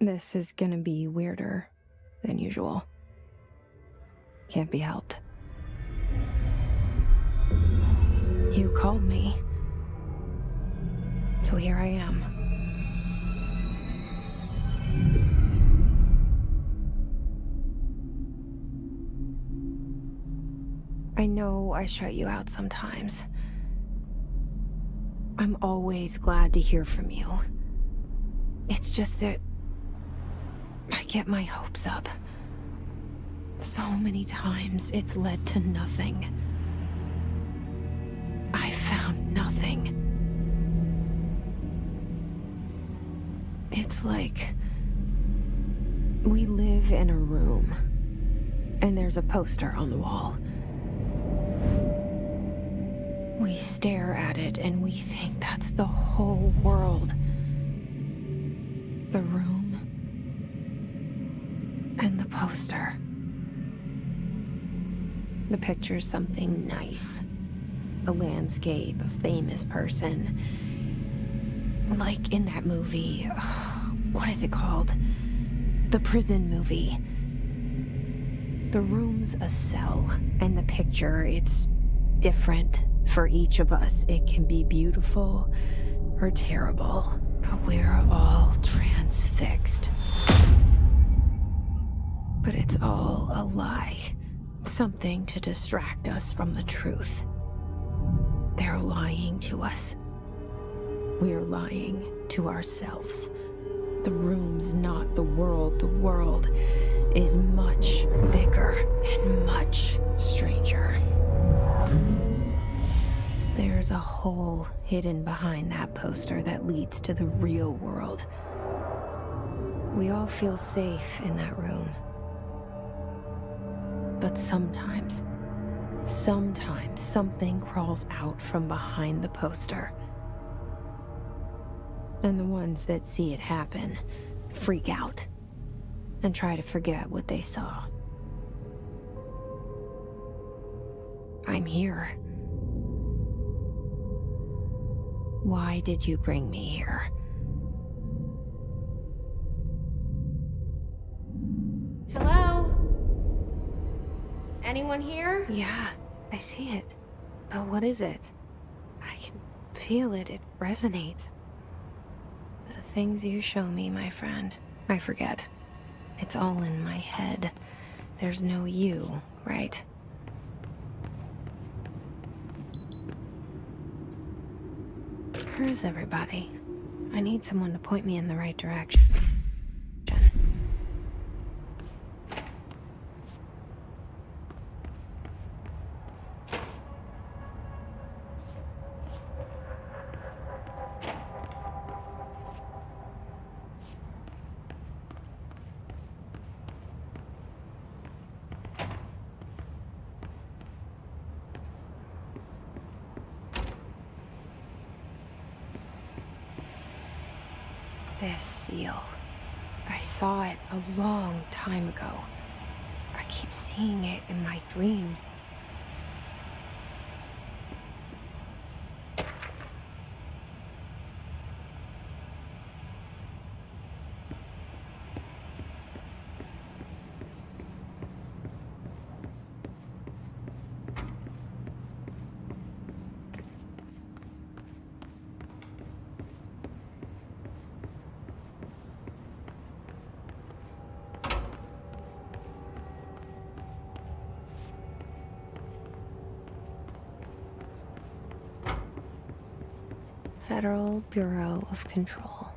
This is gonna be weirder than usual. Can't be helped. You called me. So here I am. I know I shut you out sometimes. I'm always glad to hear from you. It's just that I get my hopes up. So many times it's led to nothing. I found nothing. It's like we live in a room, and there's a poster on the wall. We stare at it and we think that's the whole world. The room and the poster. The picture's something nice. A landscape, a famous person. Like in that movie, what is it called? The prison movie. The room's a cell, and the picture, it's different for each of us. It can be beautiful or terrible, but we're all transfixed. But it's all a lie. Something to distract us from the truth. They're lying to us. We're lying to ourselves. The room's not the world. The world is much bigger and much stranger. There's a hole hidden behind that poster that leads to the real world. We all feel safe in that room. But sometimes something crawls out from behind the poster. And the ones that see it happen freak out and try to forget what they saw. I'm here. Why did you bring me here? Hello? Anyone here? Yeah, I see it. But what is it? I can feel it. It resonates. The things you show me, my friend, I forget. It's all in my head. There's no you, right? Where's everybody? I need someone to point me in the right direction. This seal. I saw it a long time ago. I keep seeing it in my dreams. Federal Bureau of Control.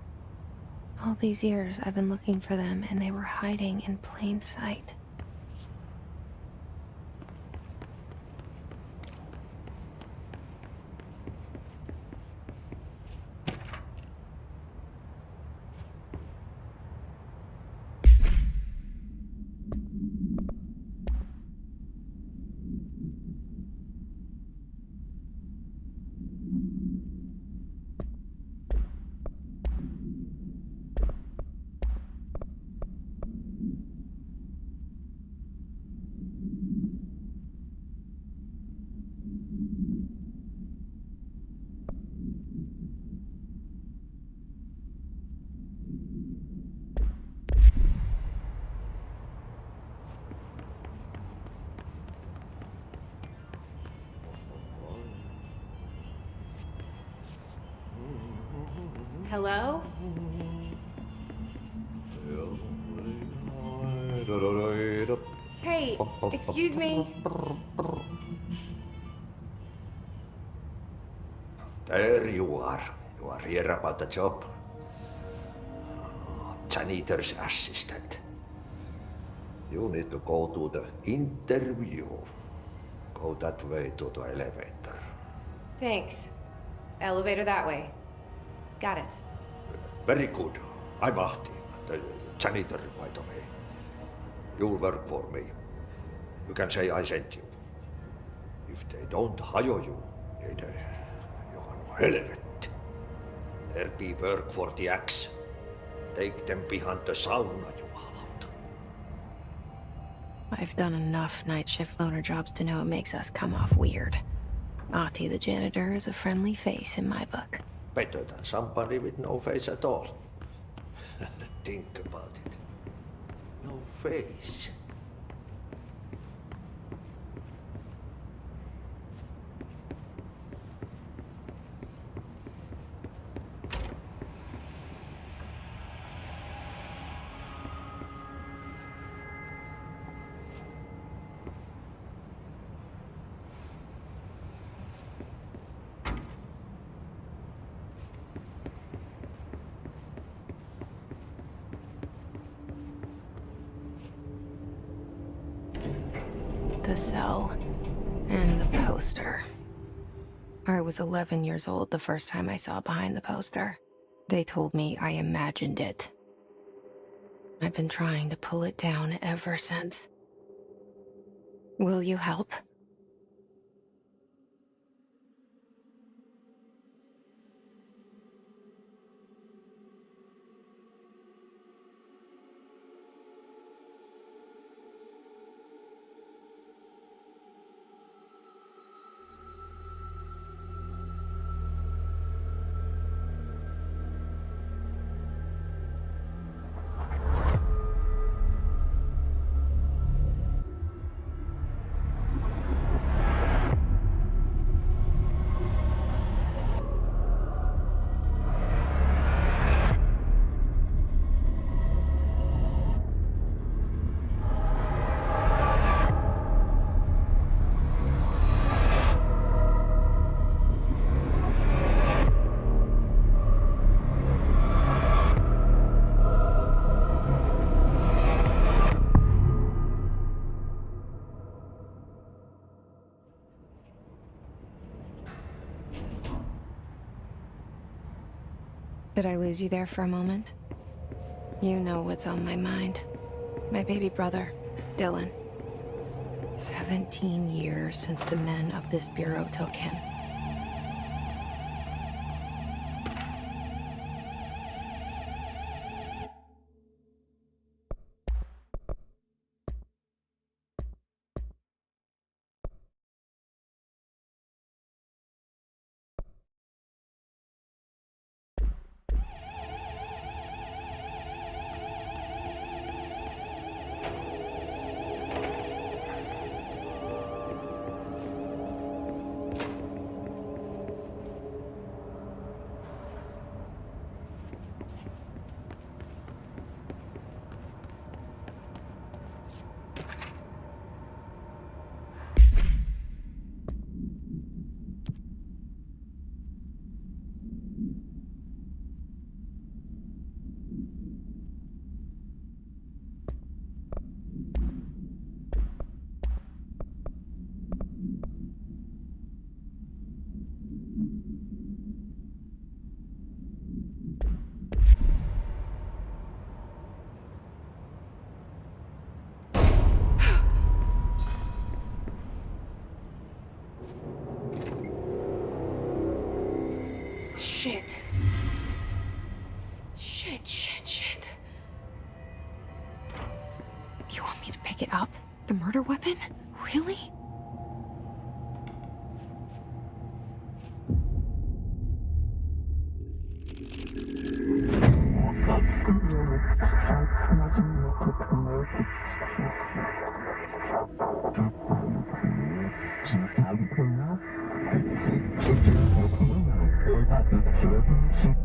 All these years I've been looking for them, and they were hiding in plain sight. Hello? Hey, excuse me. There you are. You are here about the job. Janitor's assistant. You need to go to the interview. Go that way to the elevator. Thanks. Elevator that way. Got it. Very good. I'm Ahti, the janitor, by the way. You'll work for me. You can say I sent you. If they don't hire you, niin johan helvet. There be work for the axe. Take them behind the sauna, jumalauta. I've done enough night shift loner jobs to know it makes us come off weird. Ahti the janitor is a friendly face in my book. Better than somebody with no face at all. Think about it. No face. The cell and the poster. I was 11 years old the first time I saw behind the poster. They told me I imagined it. I've been trying to pull it down ever since. Will you help? Did I lose you there for a moment? You know what's on my mind. My baby brother, Dylan. 17 years since the men of this bureau took him. Shit. Shit. You want me to pick it up? The murder weapon? Really?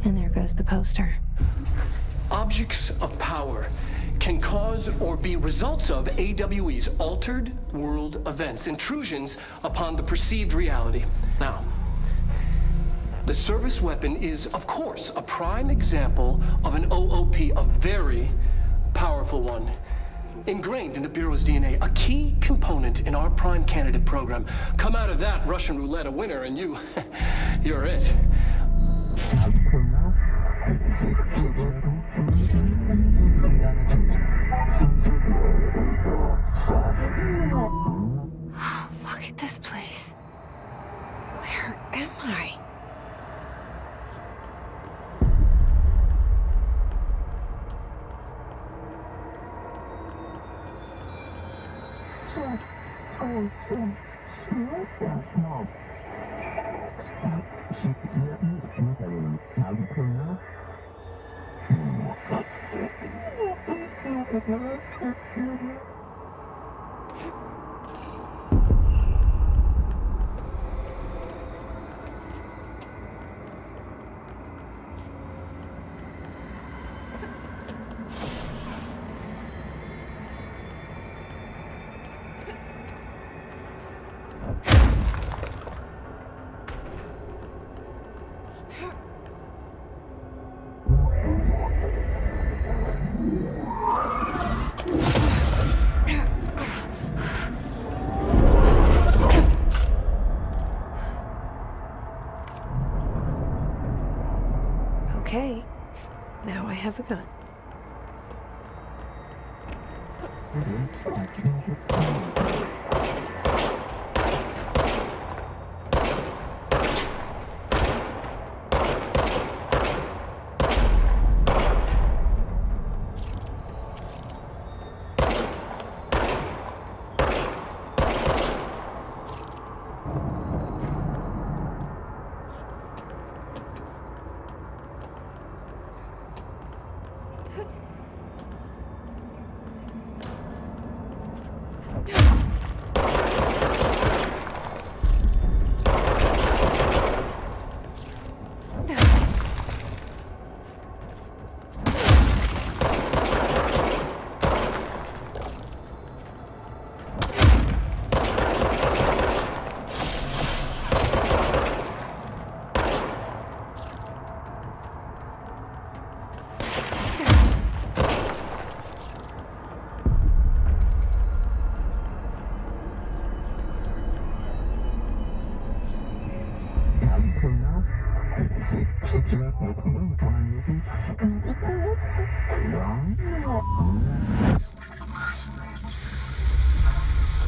And there goes says the poster. Objects of power can cause or be results of AWE's altered world events, intrusions upon the perceived reality. Now, the service weapon is, of course, a prime example of an OOP, a very powerful one. Ingrained in the Bureau's DNA, a key component in our prime candidate program. Come out of that Russian roulette a winner and you're it. Look at this place. Where am I? Okay, now I have a gun.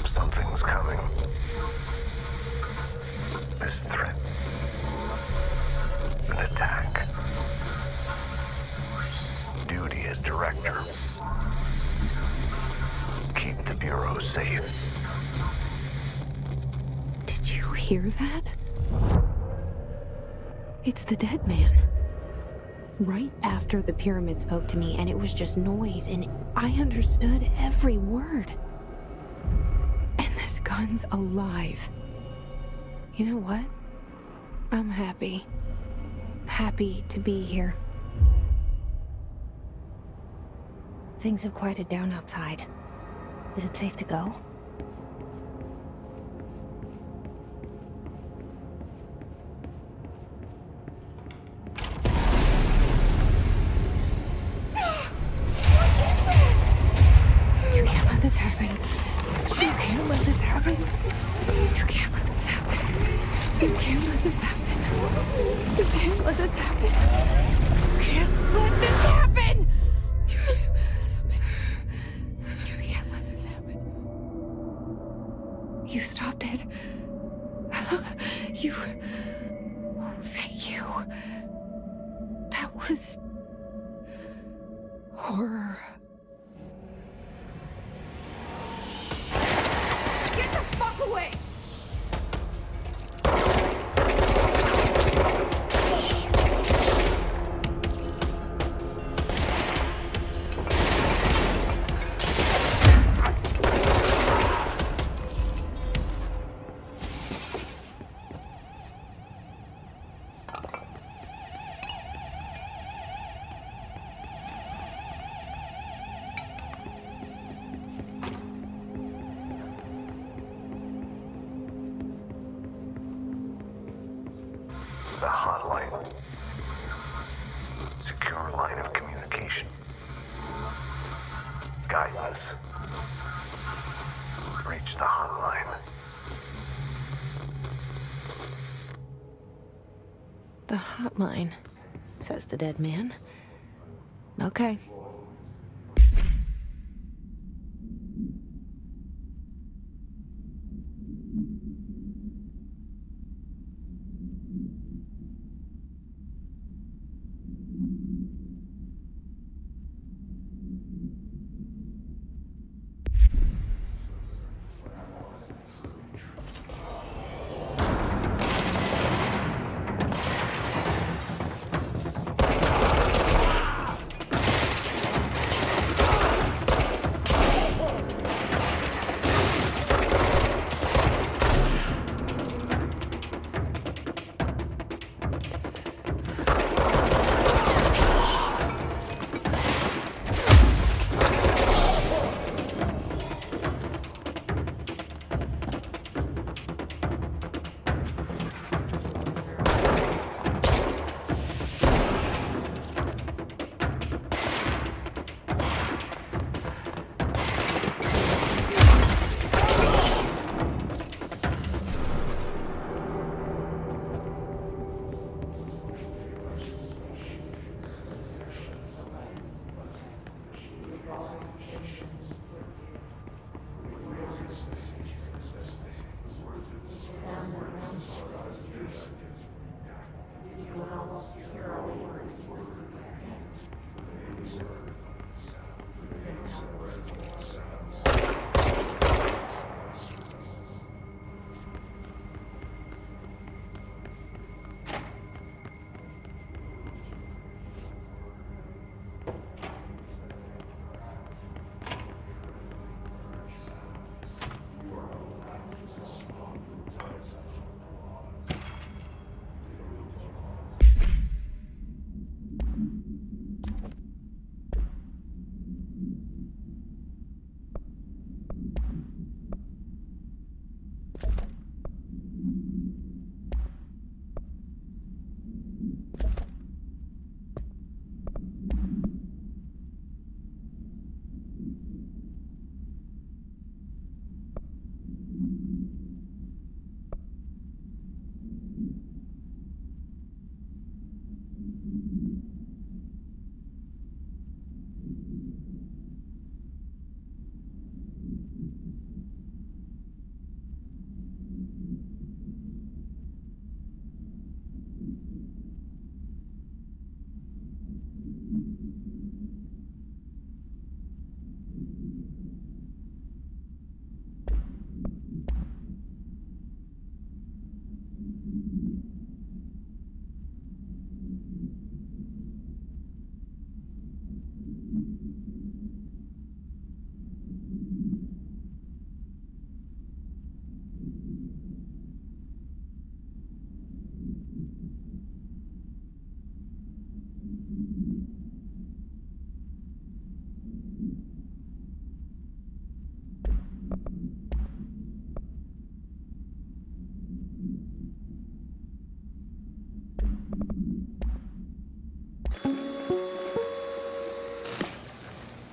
Something's coming. This threat. An attack. Duty as director. Keep the Bureau safe. Did you hear that? It's the dead man. Right after the pyramid spoke to me, and it was just noise, and I understood every word. And this gun's alive. You know what? I'm happy. Happy to be here. Things have quieted down outside. Is it safe to go? You can't let this happen. You can't let this happen. You can't let this happen. You can't let this happen. You can't let this happen. You can't let this happen. You can't let this happen. You can't let this happen. You stopped it. You... Oh, thank you. That was... horror. Get the fuck away! hotline. Secure line of communication. Guide us. Reach the hotline. The hotline, says the dead man. Okay.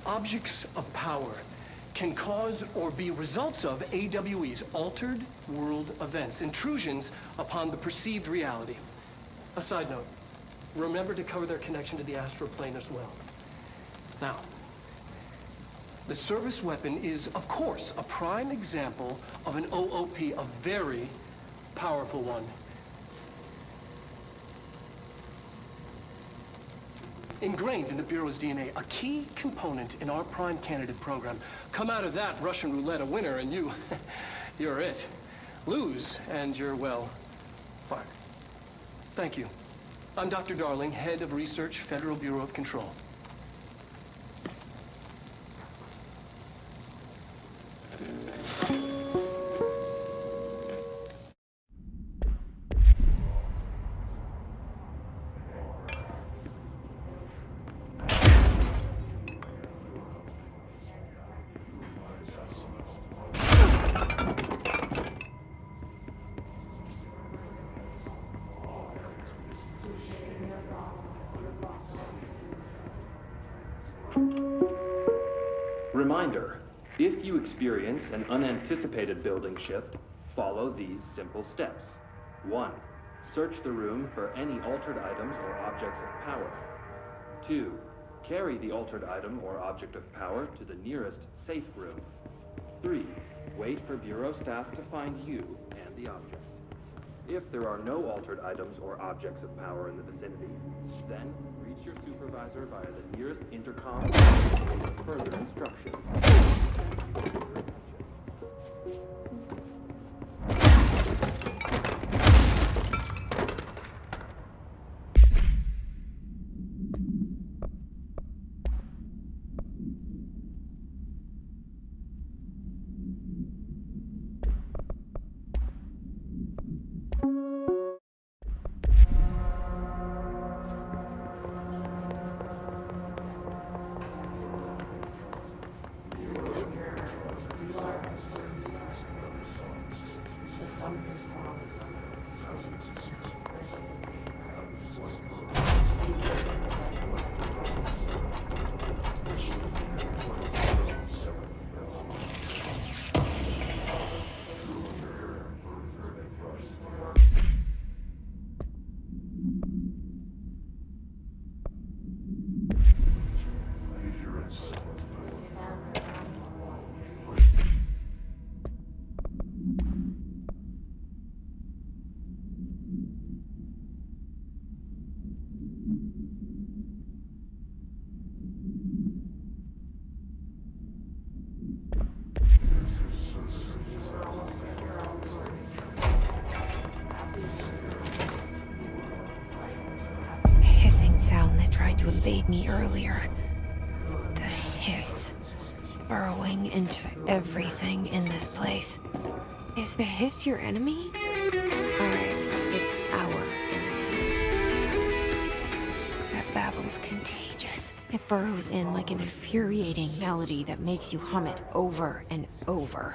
Objects of power can cause or be results of AWE's altered world events, intrusions upon the perceived reality. A side note, remember to cover their connection to the astral plane as well. Now, the service weapon is, of course, a prime example of an OOP, a very powerful one. Ingrained in the Bureau's DNA, a key component in our prime candidate program. Come out of that Russian roulette a winner and you're it. Lose and you're, well, fired. Thank you. I'm Dr. Darling, head of research, Federal Bureau of Control. Reminder, if you experience an unanticipated building shift, follow these simple steps. 1. Search the room for any altered items or objects of power. 2. Carry the altered item or object of power to the nearest safe room. 3. Wait for Bureau staff to find you and the object. If there are no altered items or objects of power in the vicinity, then reach your supervisor via the nearest intercom for further instructions. Sound that tried to invade me earlier. The hiss, burrowing into everything in this place. Is the hiss your enemy? Alright, it's our enemy. That babble's contagious. It burrows in like an infuriating melody that makes you hum it over and over.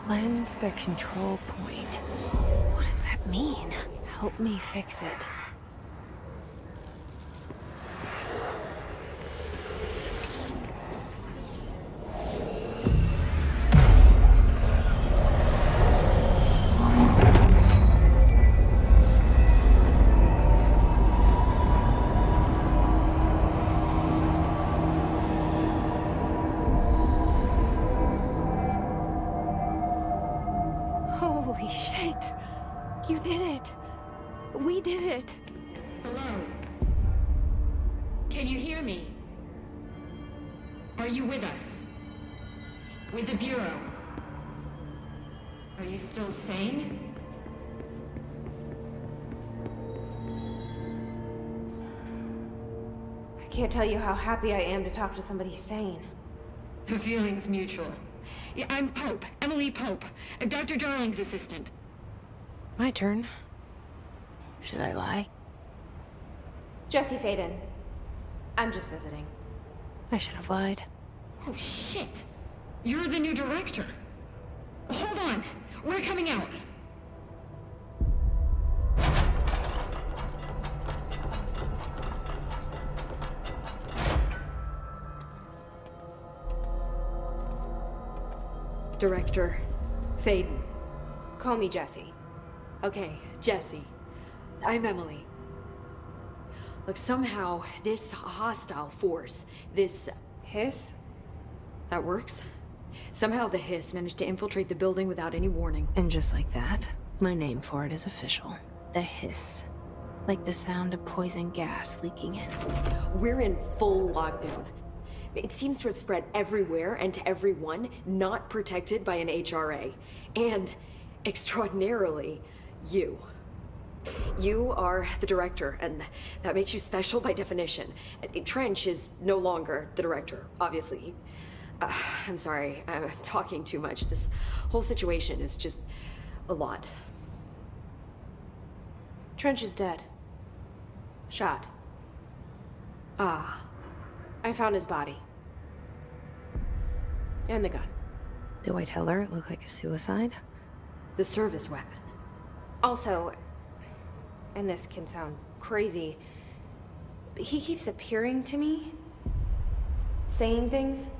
Cleanse the control point. What does that mean? Help me fix it. Holy shit! You did it! We did it! Hello? Can you hear me? Are you with us? With the Bureau? Are you still sane? I can't tell you how happy I am to talk to somebody sane. The feeling's mutual. Yeah, I'm Pope, Emily Pope, Dr. Darling's assistant. My turn. Should I lie? Jesse Faden. I'm just visiting. I should have lied. Oh, shit. You're the new director. Hold on. We're coming out. Director Faden. Call me Jesse. Okay, Jesse. I'm Emily. Look, somehow this hostile force, this... Hiss? That works? Somehow the hiss managed to infiltrate the building without any warning. And just like that, my name for it is official. The hiss. Like the sound of poison gas leaking in. We're in full lockdown. It seems to have spread everywhere and to everyone not protected by an HRA. And, extraordinarily, you. You are the director, and that makes you special by definition. Trench is no longer the director, obviously. I'm sorry, I'm talking too much. This whole situation is just a lot. Trench is dead. Shot. Ah. I found his body. And the gun. Do I tell her it looked like a suicide? The service weapon. Also, and this can sound crazy, but he keeps appearing to me, saying things.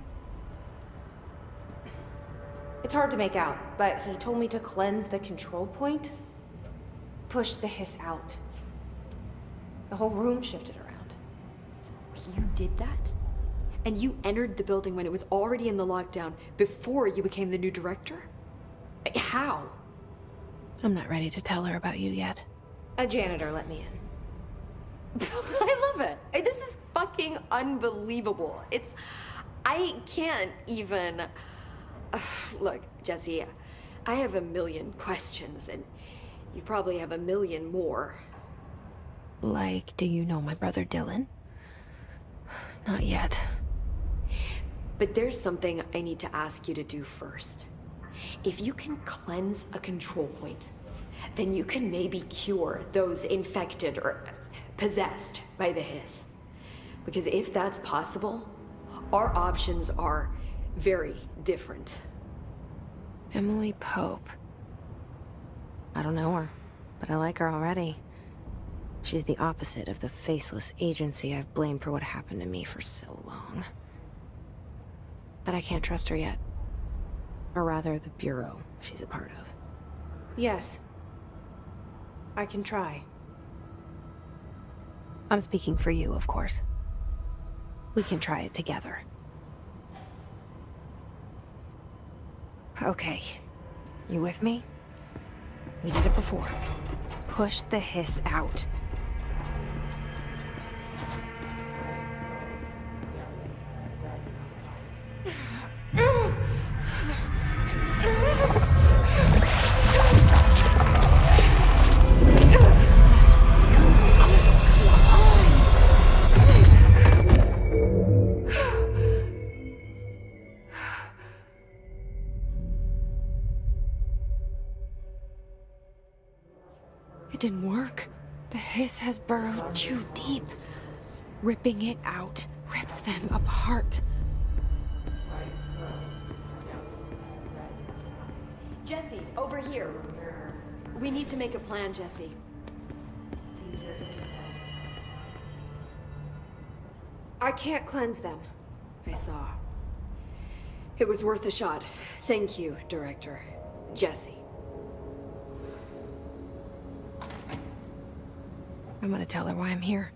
It's hard to make out, but he told me to cleanse the control point, push the hiss out. The whole room shifted around. You did that? And you entered the building when it was already in the lockdown before you became the new director? How? I'm not ready to tell her about you yet. A janitor let me in. I love it. This is fucking unbelievable. I can't even... Look, Jesse, I have a million questions, and you probably have a million more. Like, do you know my brother Dylan? Not yet. But there's something I need to ask you to do first. If you can cleanse a control point, then you can maybe cure those infected or possessed by the hiss. Because if that's possible, our options are very different. Emily Pope. I don't know her, but I like her already. She's the opposite of the faceless agency I've blamed for what happened to me for so long. But I can't trust her yet. Or rather, the Bureau she's a part of. Yes. I can try. I'm speaking for you, of course. We can try it together. Okay. You with me? We did it before. Push the hiss out. It didn't work. The hiss has burrowed too deep. Ripping it out rips them apart. Jesse, over here. We need to make a plan, Jesse. I can't cleanse them. I saw. It was worth a shot. Thank you, Director. Jesse. I'm gonna tell her why I'm here.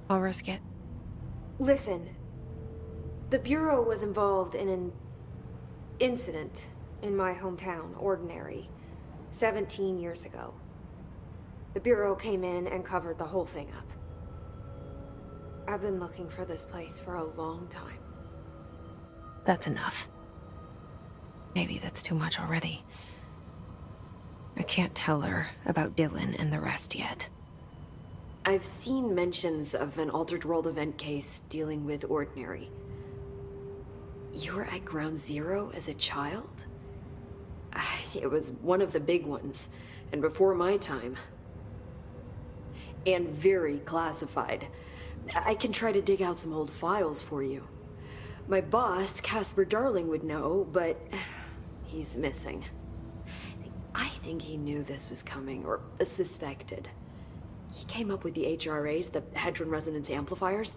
I'll risk it. Listen. The Bureau was involved in an incident in my hometown, Ordinary, 17 years ago. The Bureau came in and covered the whole thing up. I've been looking for this place for a long time. That's enough. Maybe that's too much already. I can't tell her about Dylan and the rest yet. I've seen mentions of an Altered World event case dealing with Ordinary. You were at Ground Zero as a child? It was one of the big ones, and before my time. And very classified. I can try to dig out some old files for you. My boss, Casper Darling, would know, but he's missing. I think he knew this was coming, or suspected. He came up with the HRAs, the Hadron Resonance Amplifiers.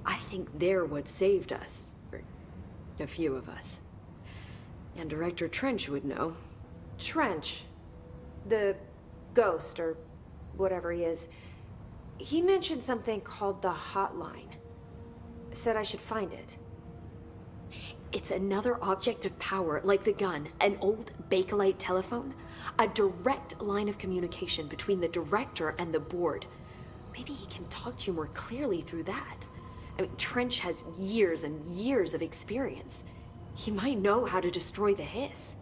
I think they're what saved us. Or a few of us. And Director Trench would know. Trench. The ghost, or whatever he is. He mentioned something called the Hotline. Said I should find it. It's another object of power, like the gun, an old Bakelite telephone. A direct line of communication between the director and the board. Maybe he can talk to you more clearly through that. I mean, Trench has years and years of experience. He might know how to destroy the hiss.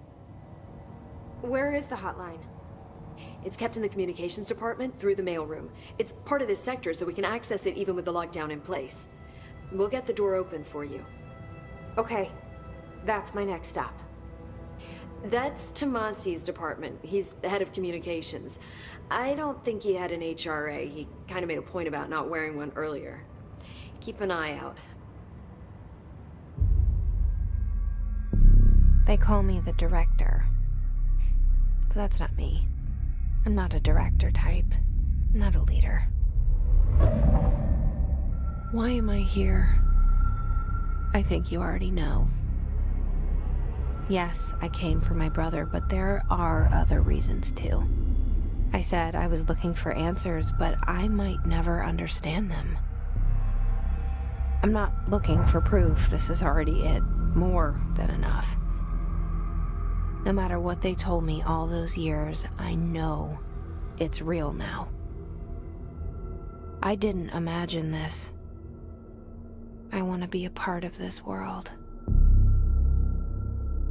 Where is the hotline? It's kept in the communications department through the mailroom. It's part of this sector, so we can access it even with the lockdown in place. We'll get the door open for you. Okay, that's my next stop. That's Tomasi's department. He's the head of communications. I don't think he had an HRA. He kind of made a point about not wearing one earlier. Keep an eye out. They call me the director. But that's not me. I'm not a director type. I'm not a leader. Why am I here? I think you already know. Yes, I came for my brother, but there are other reasons too. I said I was looking for answers, but I might never understand them. I'm not looking for proof. This is already it. More than enough. No matter what they told me all those years, I know it's real now. I didn't imagine this. I want to be a part of this world.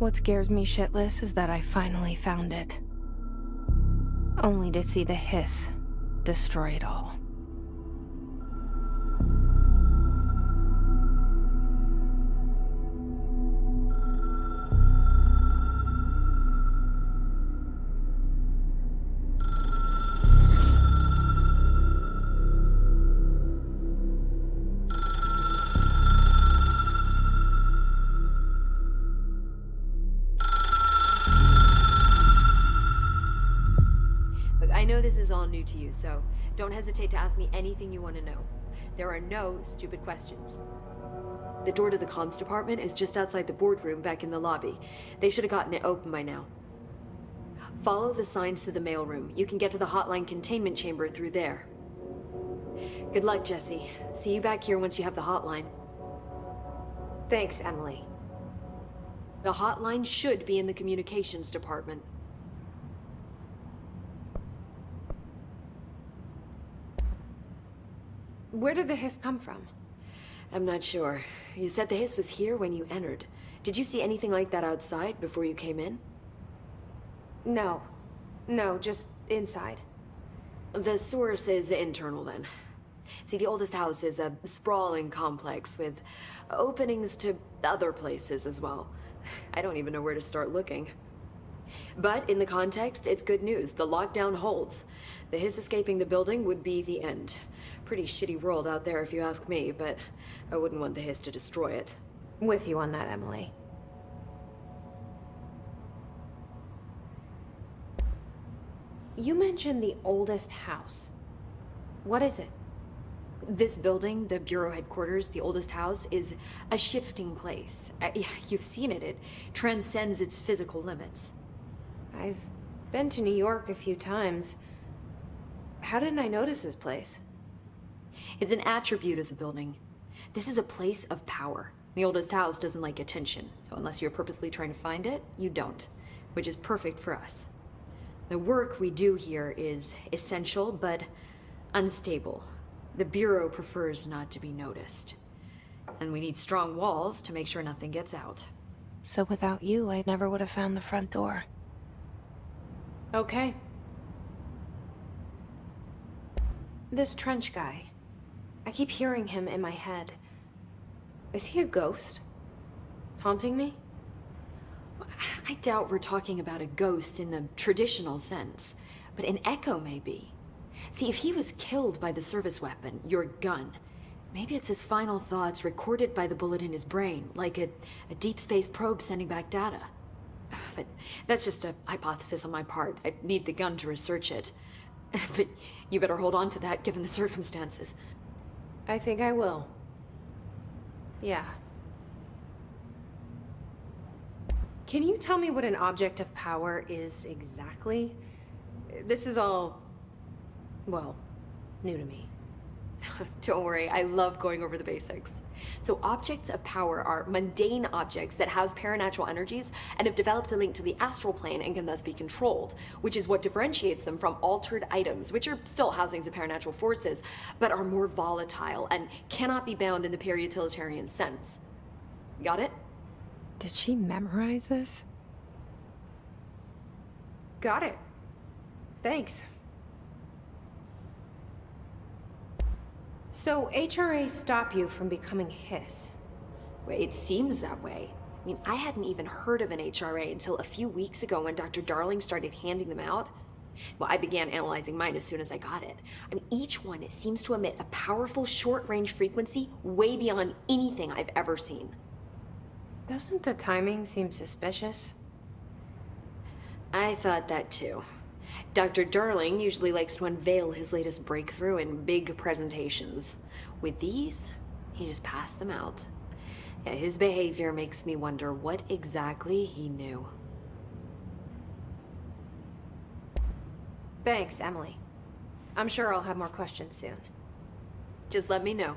What scares me shitless is that I finally found it. Only to see the hiss destroy it all. I know this is all new to you, so don't hesitate to ask me anything you want to know. There are no stupid questions. The door to the comms department is just outside the boardroom back in the lobby. They should have gotten it open by now. Follow the signs to the mailroom. You can get to the hotline containment chamber through there. Good luck, Jesse. See you back here once you have the hotline. Thanks, Emily. The hotline should be in the communications department. Where did the hiss come from? I'm not sure. You said the hiss was here when you entered. Did you see anything like that outside before you came in? No, just inside. The source is internal then. See, the oldest house is a sprawling complex with openings to other places as well. I don't even know where to start looking. But in the context, it's good news. The lockdown holds. The hiss escaping the building would be the end. Pretty shitty world out there if you ask me, but I wouldn't want the hiss to destroy it. With you on that, Emily. You mentioned the oldest house. What is it? This building, the Bureau headquarters, the oldest house, is a shifting place. You've seen it. It transcends its physical limits. I've been to New York a few times. How didn't I notice this place? It's an attribute of the building. This is a place of power. The oldest house doesn't like attention, so unless you're purposely trying to find it, you don't, which is perfect for us. The work we do here is essential, but unstable. The Bureau prefers not to be noticed. And we need strong walls to make sure nothing gets out. So without you, I never would have found the front door. Okay. This Trench guy. I keep hearing him in my head. Is he a ghost? Haunting me? I doubt we're talking about a ghost in the traditional sense, but an echo maybe. See, if he was killed by the service weapon, your gun, maybe it's his final thoughts recorded by the bullet in his brain, like a deep space probe sending back data. But that's just a hypothesis on my part. I'd need the gun to research it. But you better hold on to that given the circumstances. I think I will. Yeah. Can you tell me what an object of power is exactly? This is all, well, new to me. Don't worry, I love going over the basics. So objects of power are mundane objects that house paranatural energies and have developed a link to the astral plane and can thus be controlled, which is what differentiates them from altered items, which are still housings of paranatural forces, but are more volatile and cannot be bound in the peri-utilitarian sense. Got it? Did she memorize this? Got it. Thanks. So HRA stop you from becoming Hiss? Well, it seems that way. I mean, I hadn't even heard of an HRA until a few weeks ago when Dr. Darling started handing them out. Well, I began analyzing mine as soon as I got it. I mean, each one seems to emit a powerful short-range frequency way beyond anything I've ever seen. Doesn't the timing seem suspicious? I thought that too. Dr. Darling usually likes to unveil his latest breakthrough in big presentations. With these, he just passed them out. Yeah, his behavior makes me wonder what exactly he knew. Thanks, Emily. I'm sure I'll have more questions soon. Just let me know.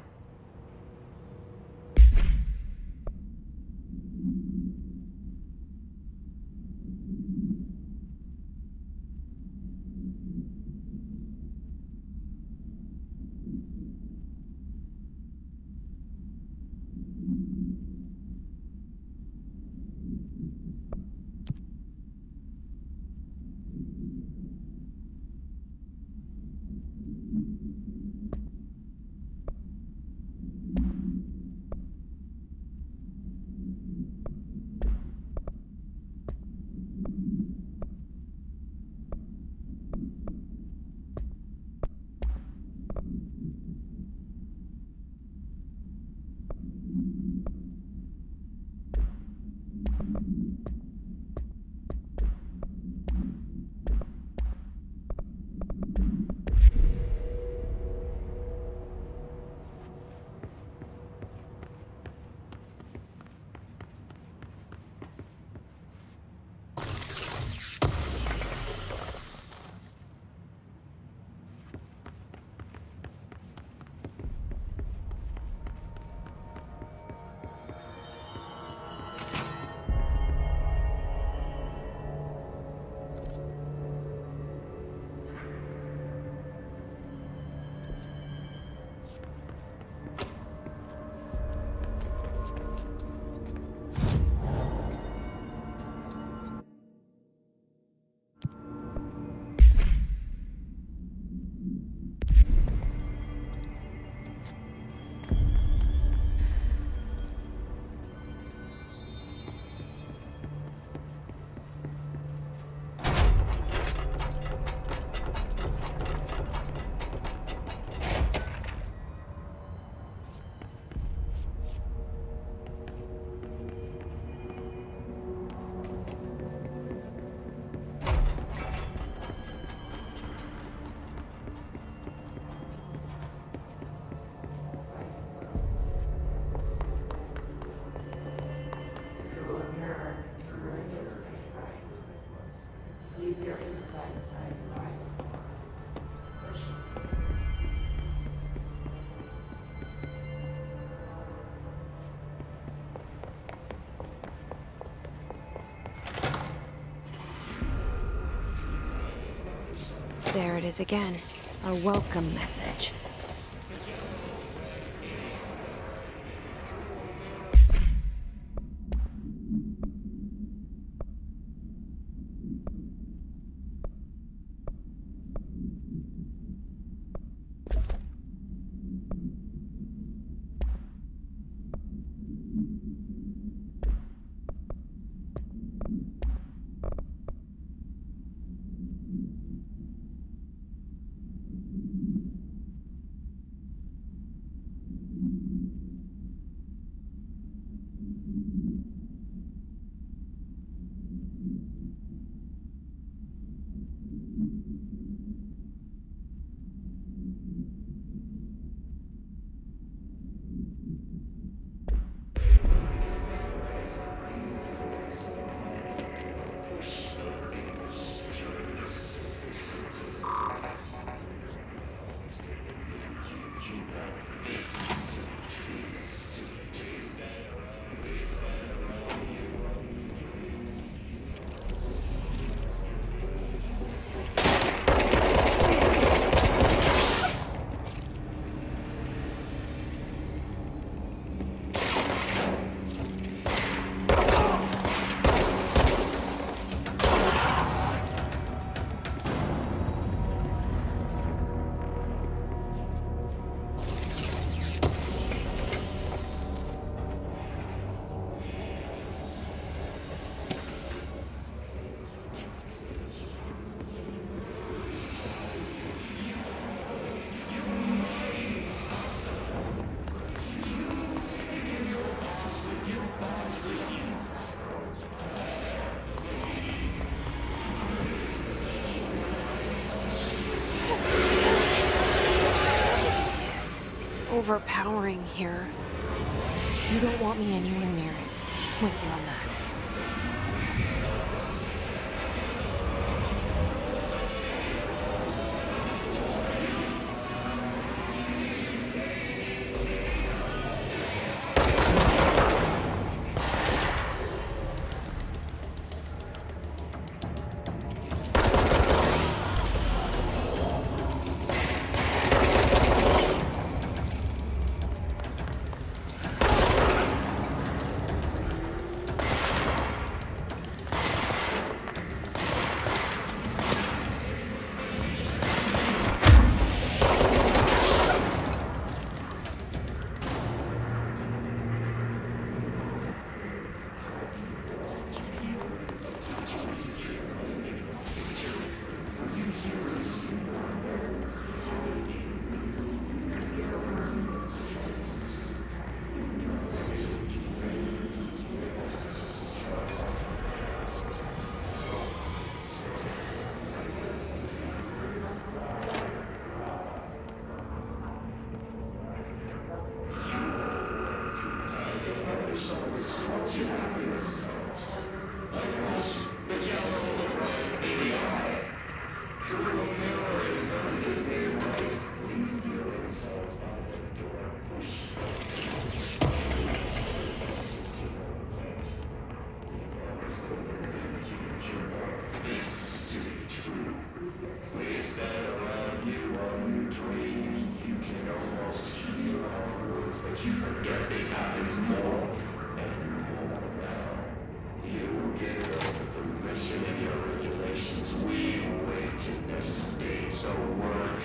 There it is again. Our welcome message. overpowering here. You don't want me anywhere near it. With you on that. Regulations we wait in this state, so word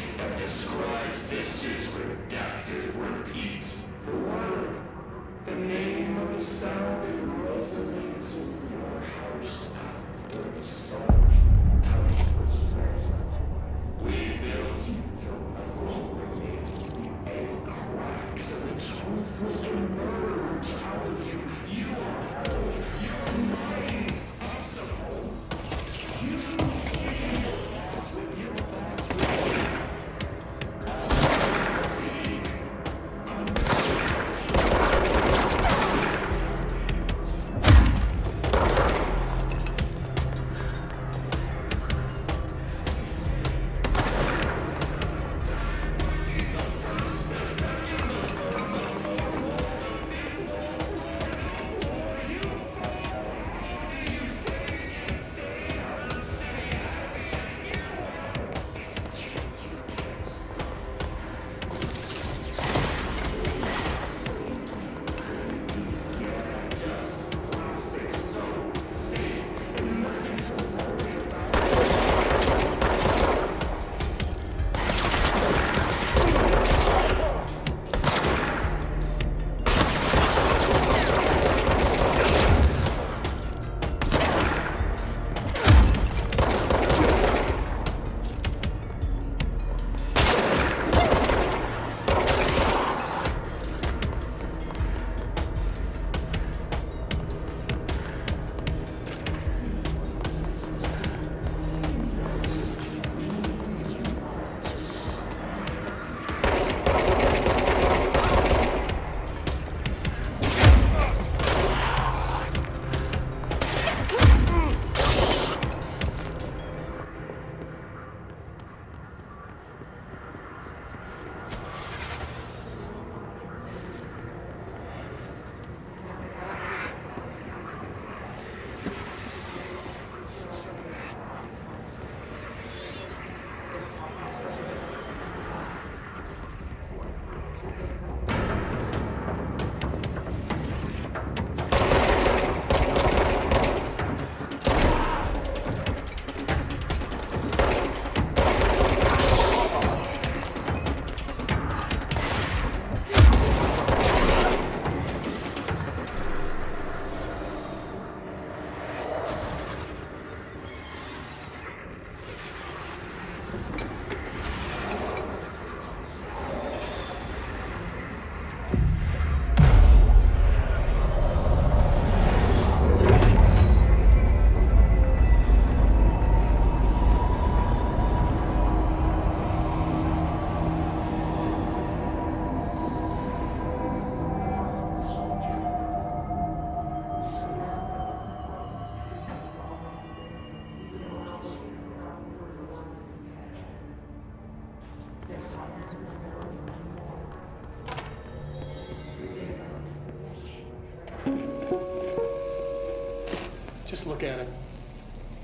Just look at it.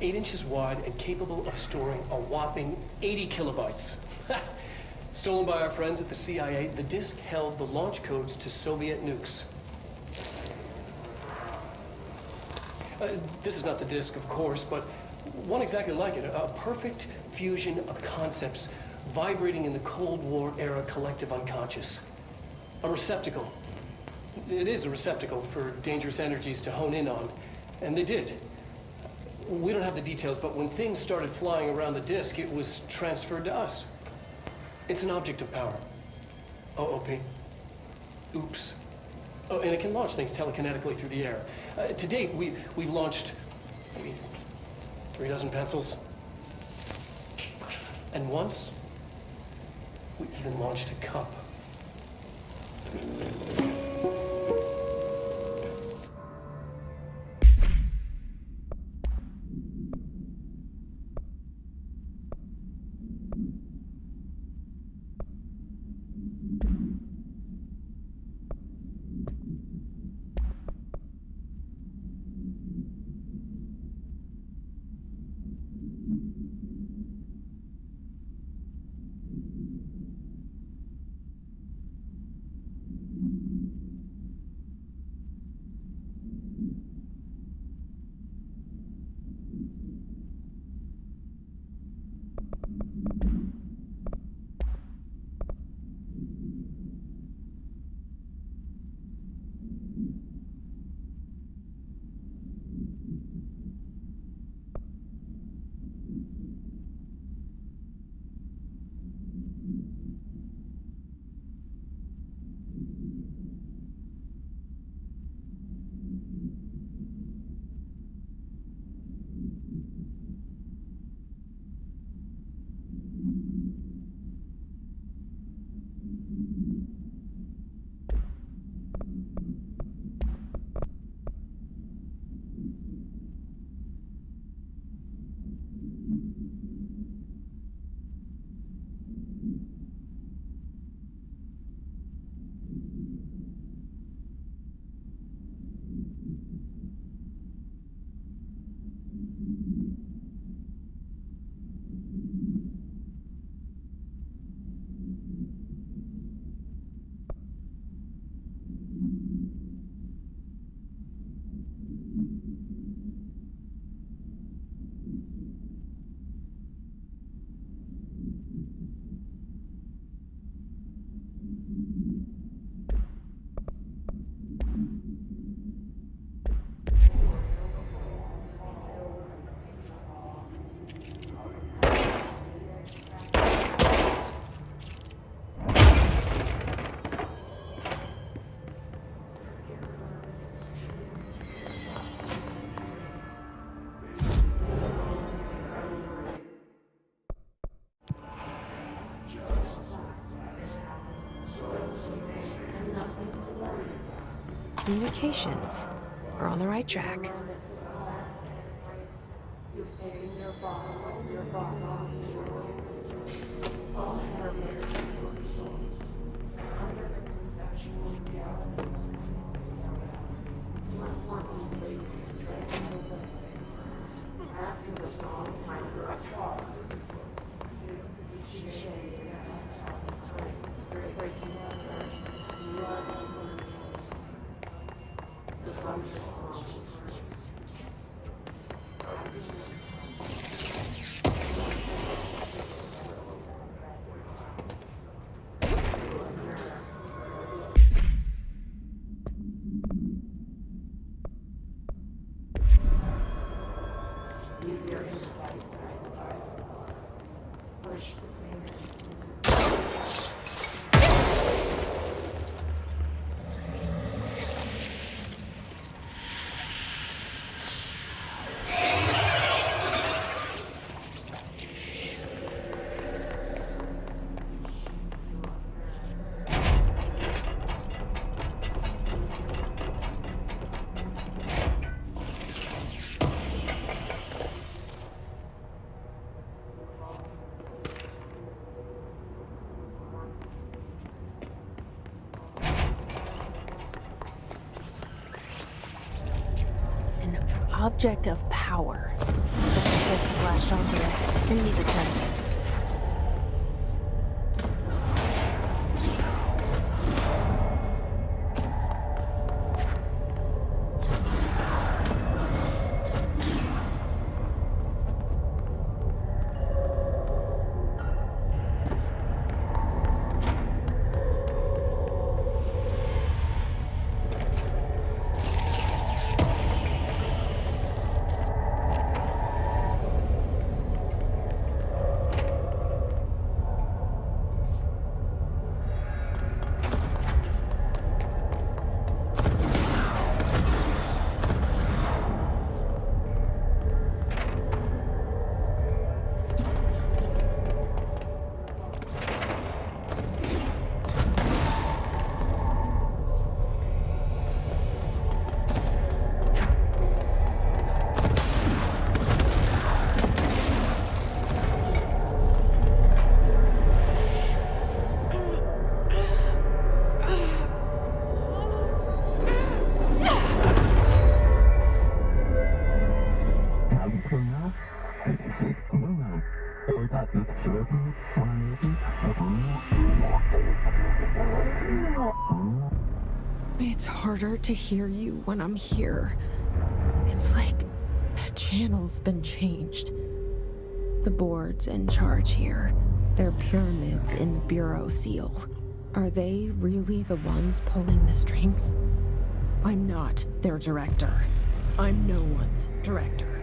8 inches wide and capable of storing a whopping 80 kilobytes. Stolen by our friends at the CIA, the disk held the launch codes to Soviet nukes. This is not the disk, of course, but one exactly like it. A perfect fusion of concepts vibrating in the Cold War era collective unconscious. A receptacle. It is a receptacle for dangerous energies to hone in on. And they did. We don't have the details, but when things started flying around the disk, it was transferred to us. It's an object of power. OOP. Oops. Oh, and it can launch things telekinetically through the air. To date, we've launched maybe 3 dozen pencils. And once, we even launched a cup. Communications. We're on the right track. object of power. Something this flashed onto it. I need to touch it. It's harder to hear you when I'm here. It's like the channel's been changed. The board's in charge here. They're pyramids in the Bureau seal. Are they really the ones pulling the strings? I'm not their director. I'm no one's director.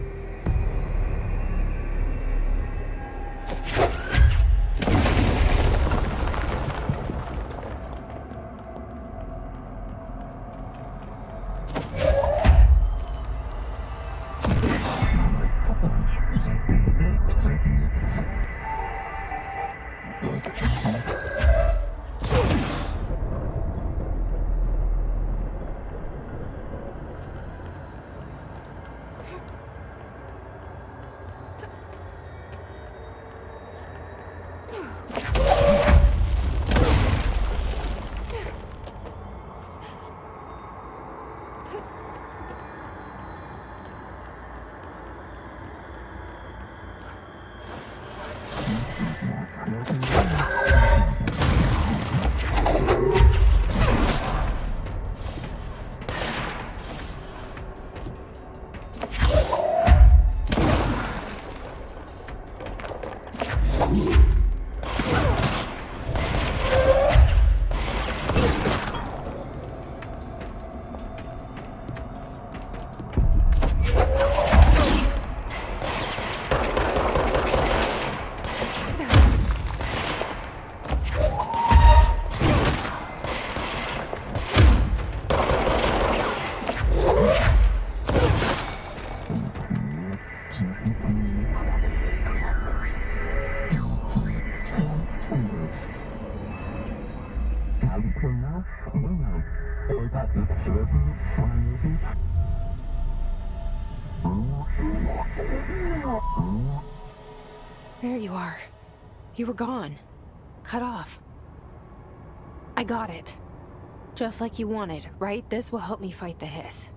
There you are. You were gone. Cut off. I got it. Just like you wanted, right? This will help me fight the hiss.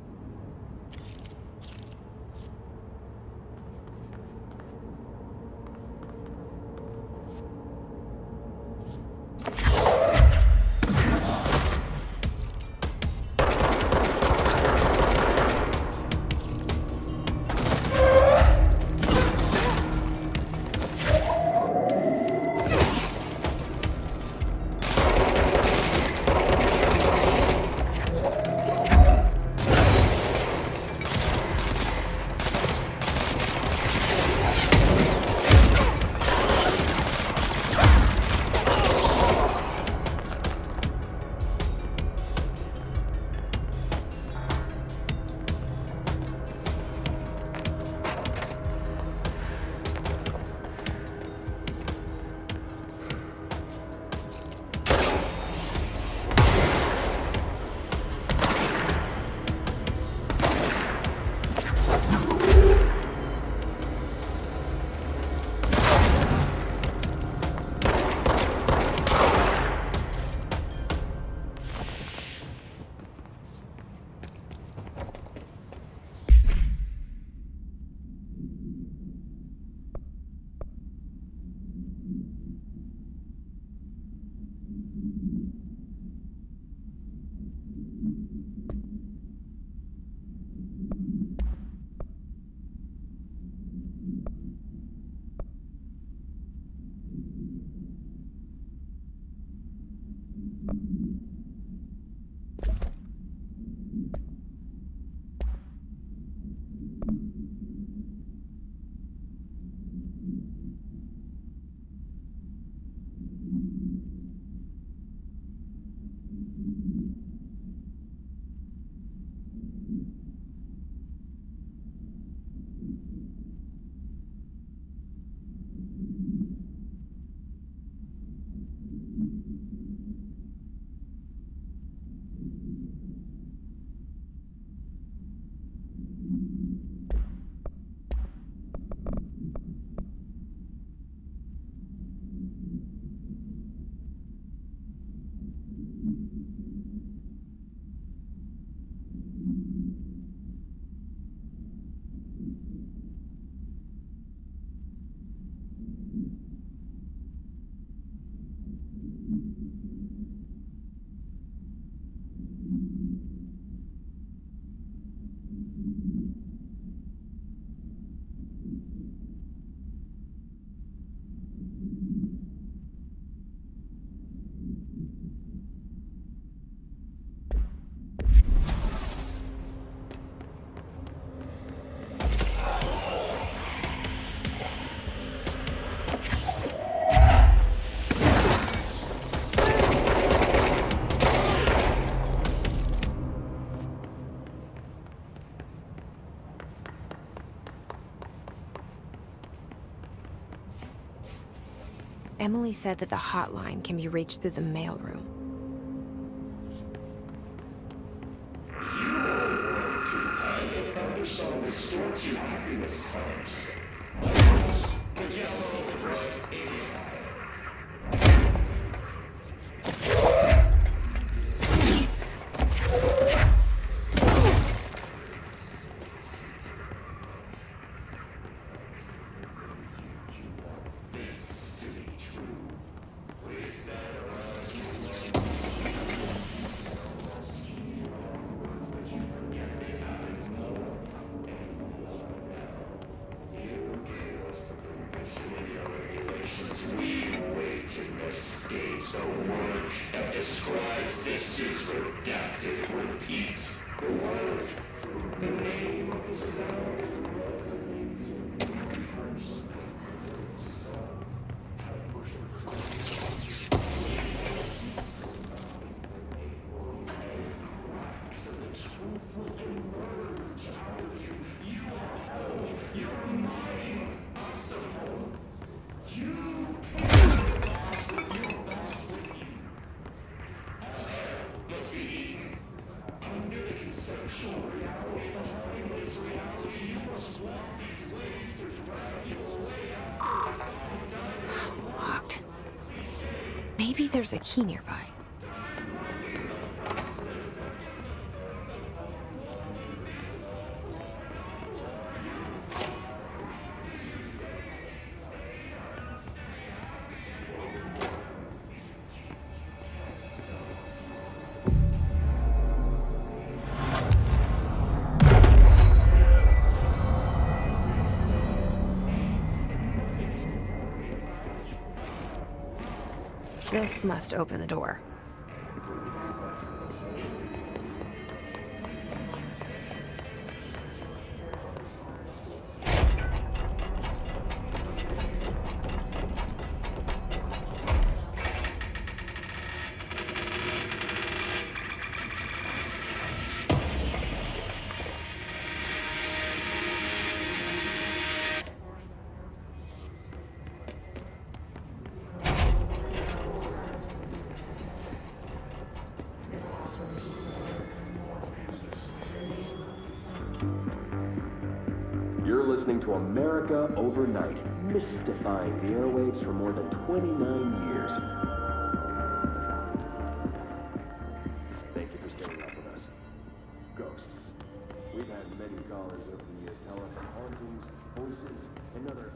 Emily said that the hotline can be reached through the mailroom. Locked. Maybe there's a key nearby. This must open the door. You're listening to America Overnight, mystifying the airwaves for more than 29 years. Thank you for staying up with us. Ghosts. We've had many callers over the years tell us of hauntings, voices, and other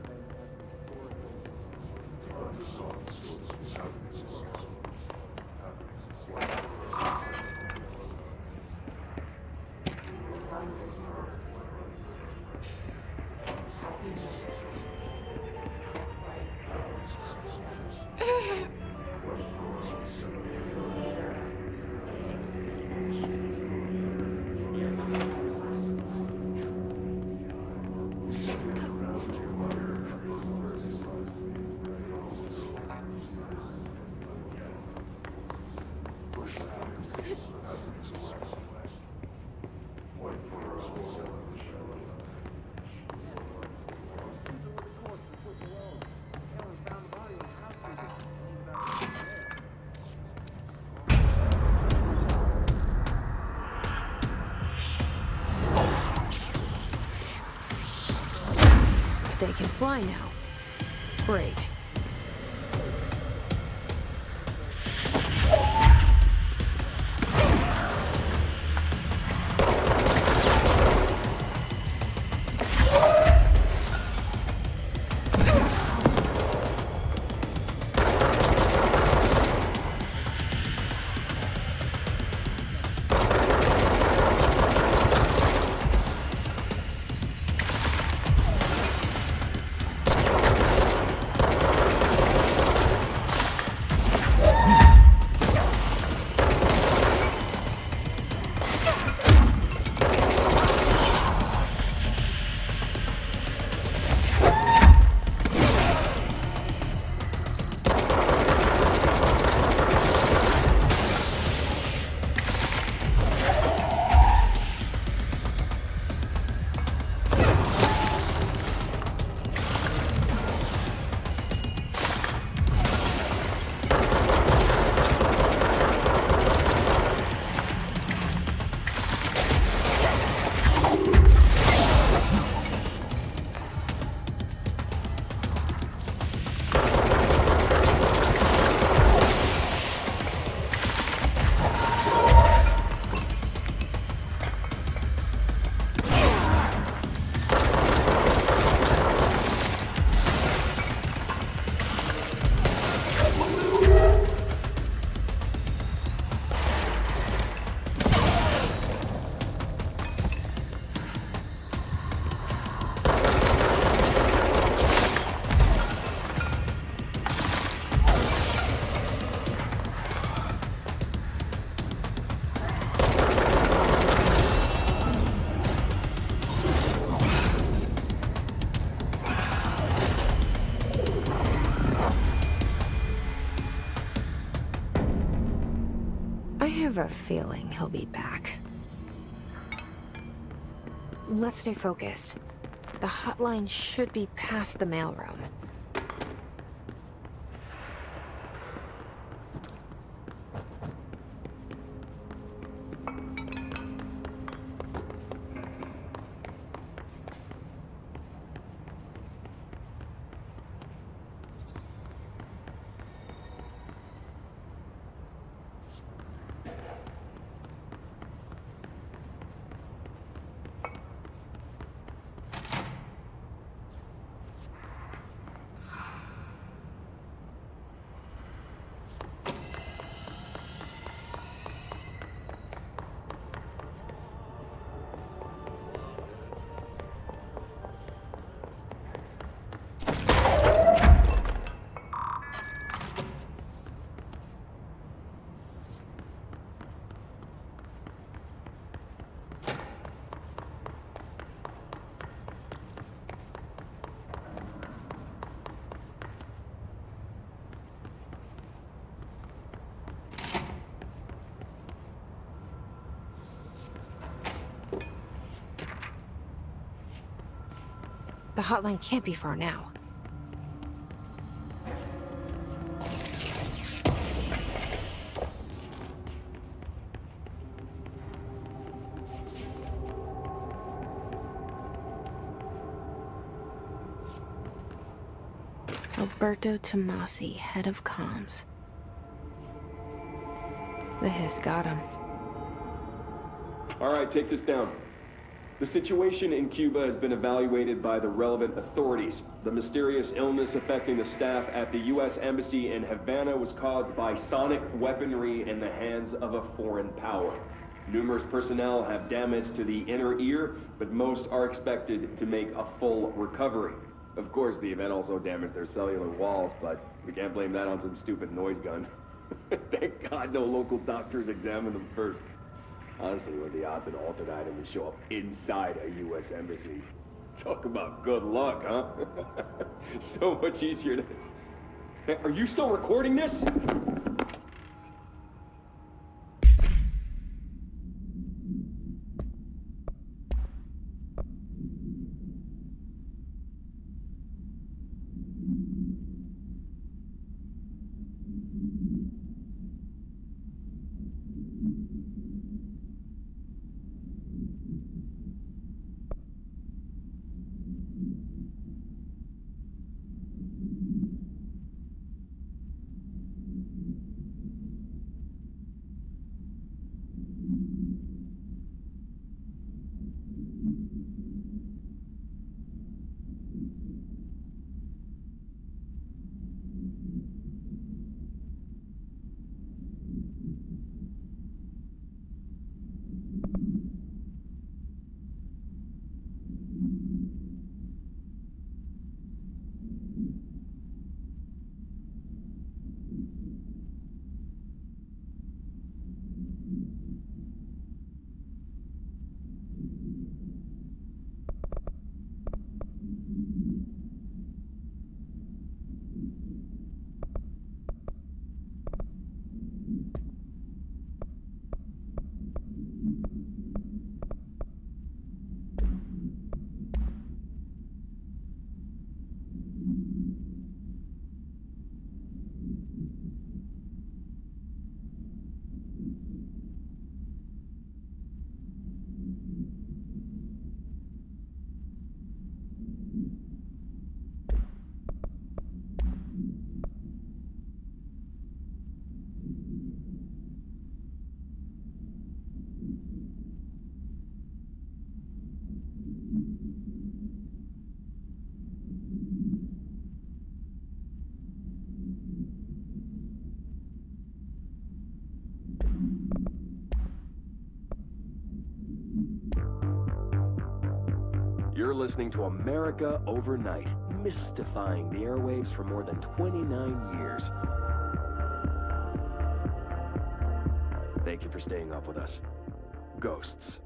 They can fly now. Great. have a feeling he'll be back. Let's stay focused. The hotline should be past the mailroom. The hotline can't be far now. Alberto Tomasi, head of comms. The hiss got him. All right, take this down. The situation in Cuba has been evaluated by the relevant authorities. The mysterious illness affecting the staff at the U.S. Embassy in Havana was caused by sonic weaponry in the hands of a foreign power. Numerous personnel have damage to the inner ear, but most are expected to make a full recovery. Of course, the event also damaged their cellular walls, but we can't blame that on some stupid noise gun. Thank God no local doctors examined them first. Honestly, what are the odds an altered item would show up inside a U.S. embassy? Talk about good luck, huh? So much easier to... Hey, are you still recording this? You're listening to America Overnight, mystifying the airwaves for more than 29 years. Thank you for staying up with us. Ghosts.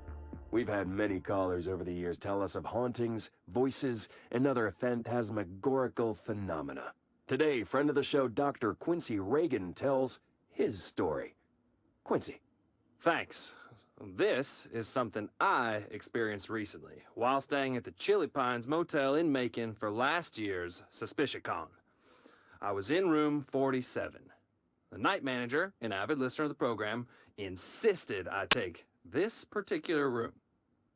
We've had many callers over the years tell us of hauntings, voices, and other phantasmagorical phenomena. Today, friend of the show, Dr. Quincy Reagan tells his story. Quincy, Thanks. This is something I experienced recently while staying at the Chili Pines Motel in Macon for last year's SuspiciaCon. I was in room 47. The night manager, an avid listener of the program, insisted I take this particular room.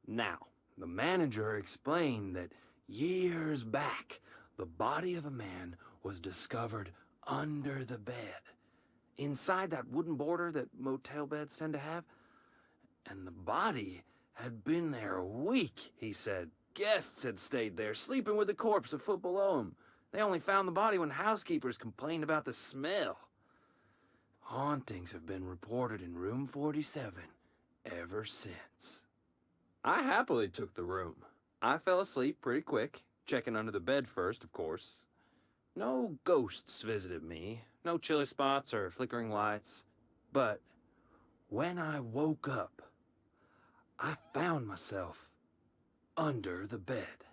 Now, the manager explained that years back, the body of a man was discovered under the bed, inside that wooden border that motel beds tend to have. And the body had been there a week, he said. Guests had stayed there, sleeping with the corpse a foot below them. They only found the body when housekeepers complained about the smell. Hauntings have been reported in room 47 ever since. I happily took the room. I fell asleep pretty quick, checking under the bed first, of course. No ghosts visited me, no chilly spots or flickering lights. But when I woke up, I found myself under the bed.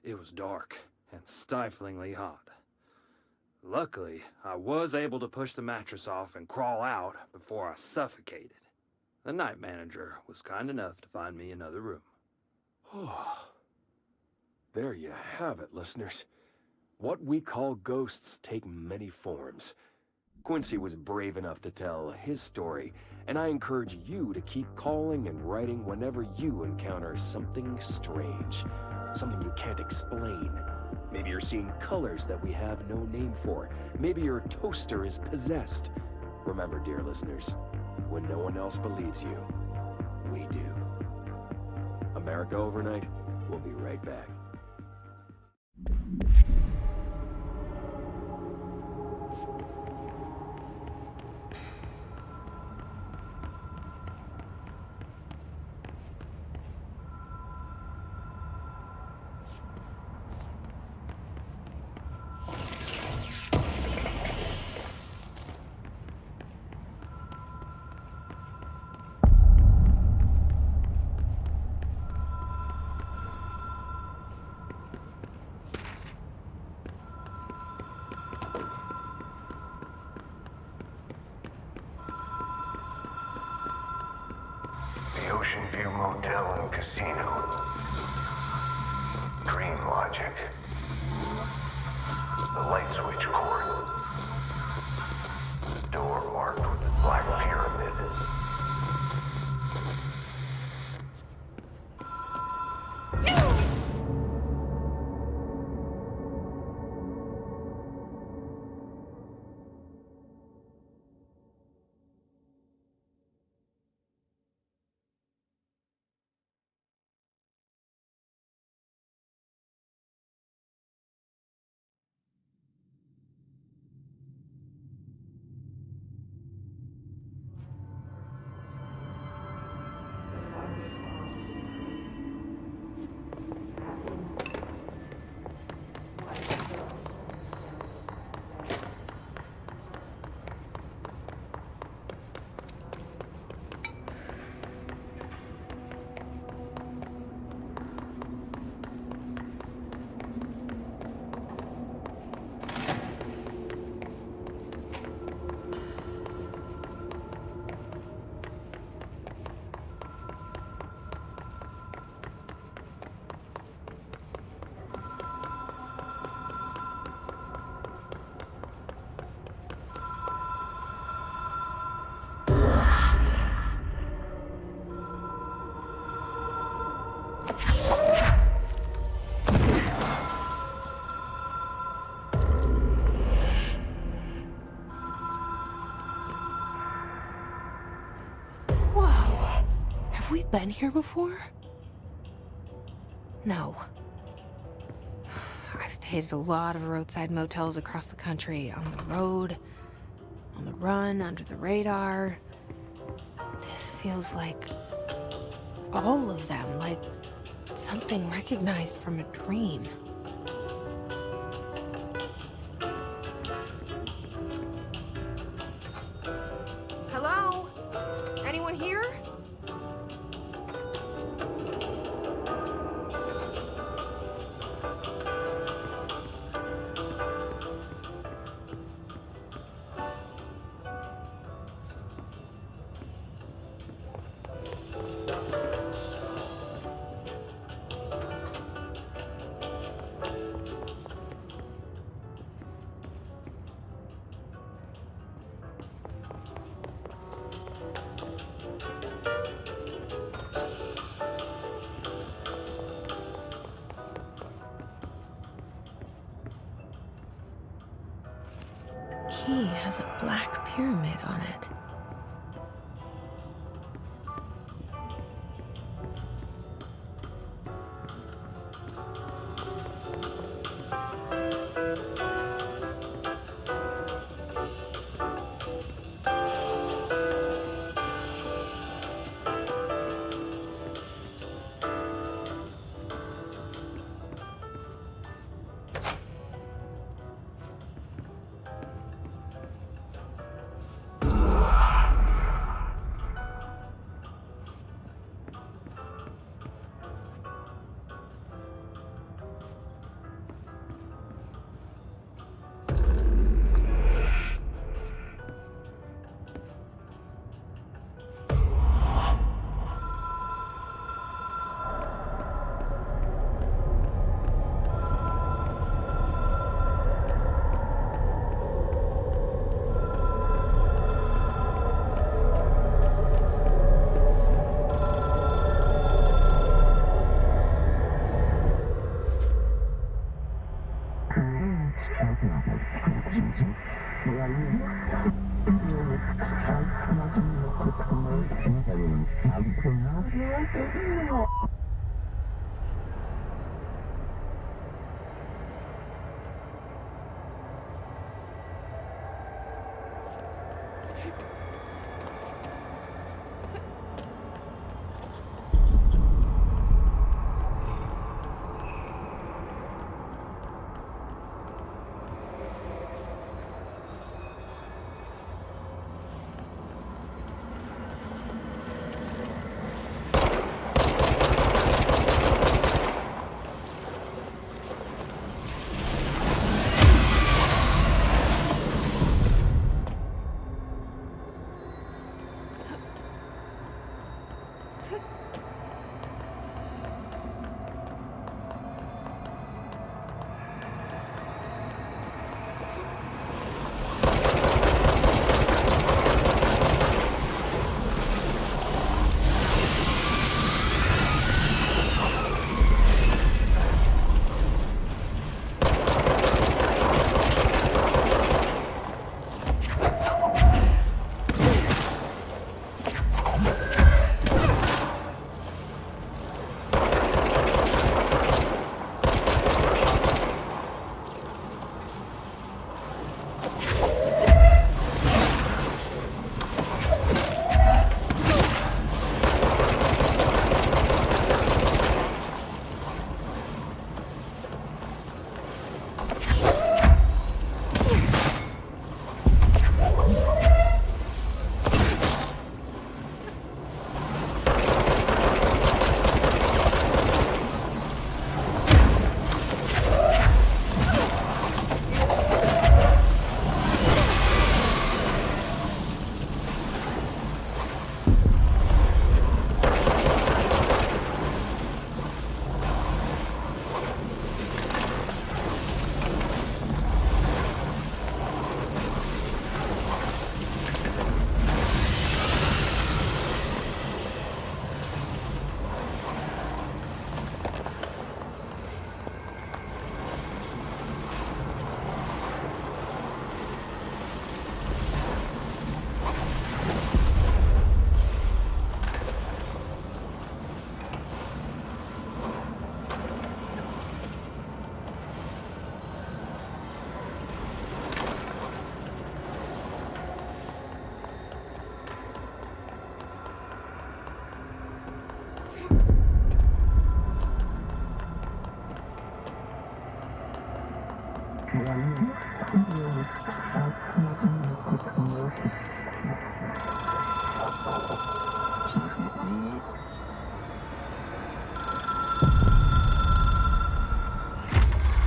It was dark and stiflingly hot. Luckily, I was able to push the mattress off and crawl out before I suffocated. The night manager was kind enough to find me another room. Oh, there you have it, listeners. What we call ghosts take many forms. Quincy was brave enough to tell his story, and I encourage you to keep calling and writing whenever you encounter something strange, something you can't explain. Maybe you're seeing colors that we have no name for. Maybe your toaster is possessed. Remember, dear listeners, when no one else believes you, we do. America Overnight, we'll be right back. The Ocean View Motel and Casino. Dream logic. The light switch cord. Door marked with the Black Pyramid. we been here before? No. I've stayed at a lot of roadside motels across the country, on the road, on the run, under the radar. This feels like all of them, like something recognized from a dream. Hello? Anyone here? key has a black pyramid on it.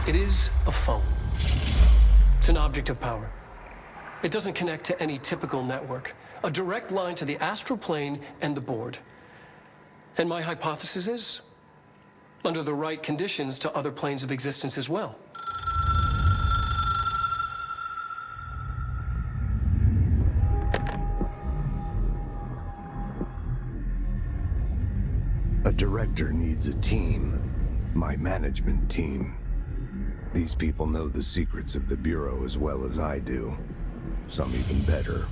It is a phone. It's an object of power. It doesn't connect to any typical network. A direct line to the astral plane and the board. And my hypothesis is, under the right conditions, to other planes of existence as well. A director needs a team. My management team. These people know the secrets of the Bureau as well as I do. some even better.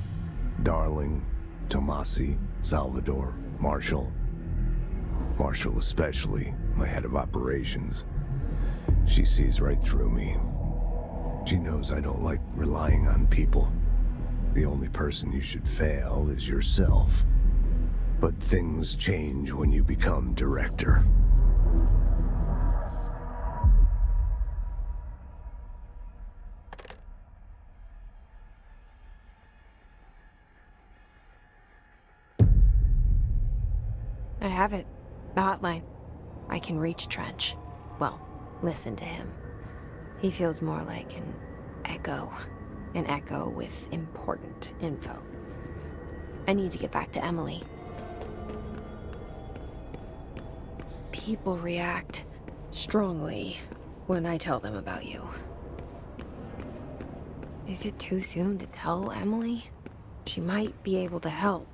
Darling, Tomasi, Salvador, Marshall. Marshall especially, my head of operations. She sees right through me. She knows I don't like relying on people. The only person you should fail is yourself. But things change when you become director. I have it. The hotline. I can reach Trench. Well, listen to him. He feels more like an echo. An echo with important info. I need to get back to Emily. People react strongly when I tell them about you. Is it too soon to tell Emily? She might be able to help.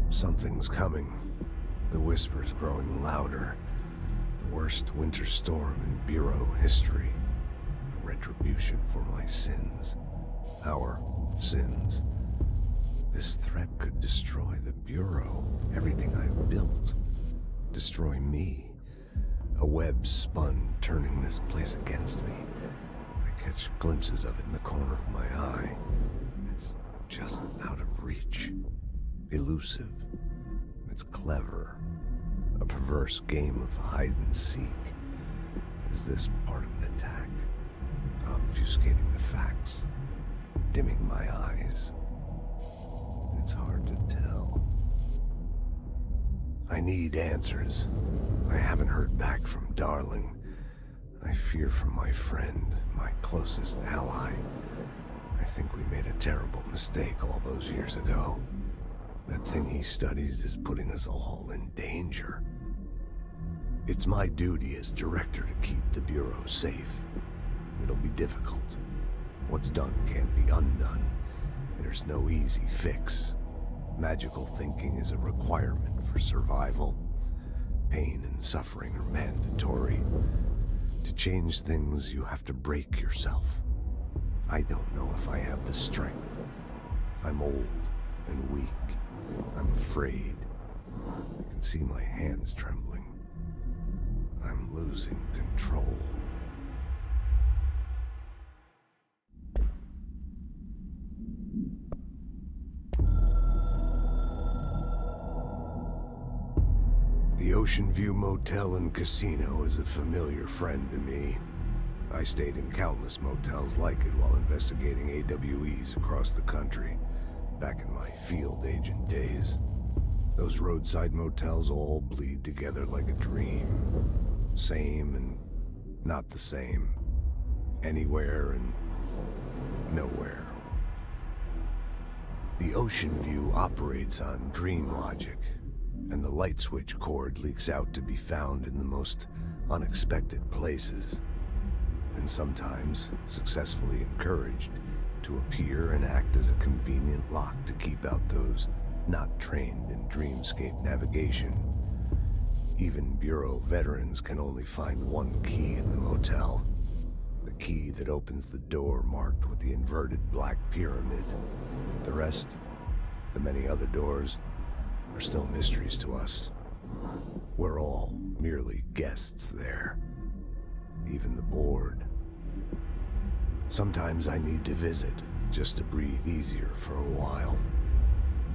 Something's coming. The whisper's growing louder. The worst winter storm in Bureau history. A retribution for my sins. Our sins. This threat could destroy the Bureau, everything I've built. Destroy me. A web spun, turning this place against me. I catch glimpses of it in the corner of my eye. It's just out of reach. Elusive. It's clever. A perverse game of hide and seek. Is this part of an attack? Obfuscating the facts. Dimming my eyes. It's hard to tell. I need answers. I haven't heard back from Darling. I fear for my friend, my closest ally. I think we made a terrible mistake all those years ago. That thing he studies is putting us all in danger. It's my duty as director to keep the Bureau safe. It'll be difficult. What's done can't be undone. There's no easy fix. Magical thinking is a requirement for survival. Pain and suffering are mandatory. To change things, you have to break yourself. I don't know if I have the strength. I'm old and weak. I'm afraid. I can see my hands trembling. I'm losing control. The Ocean View Motel and Casino is a familiar friend to me. I stayed in countless motels like it while investigating AWEs across the country. Back in my field agent days. Those roadside motels all bleed together like a dream. Same and not the same. Anywhere and nowhere. The Ocean View operates on dream logic, and the light switch cord leaks out to be found in the most unexpected places. And sometimes successfully encouraged to appear and act as a convenient lock to keep out those not trained in dreamscape navigation. Even Bureau veterans can only find one key in the motel. The key that opens the door marked with the inverted black pyramid. The rest, the many other doors, are still mysteries to us. We're all merely guests there. Even the board. Sometimes I need to visit, just to breathe easier for a while.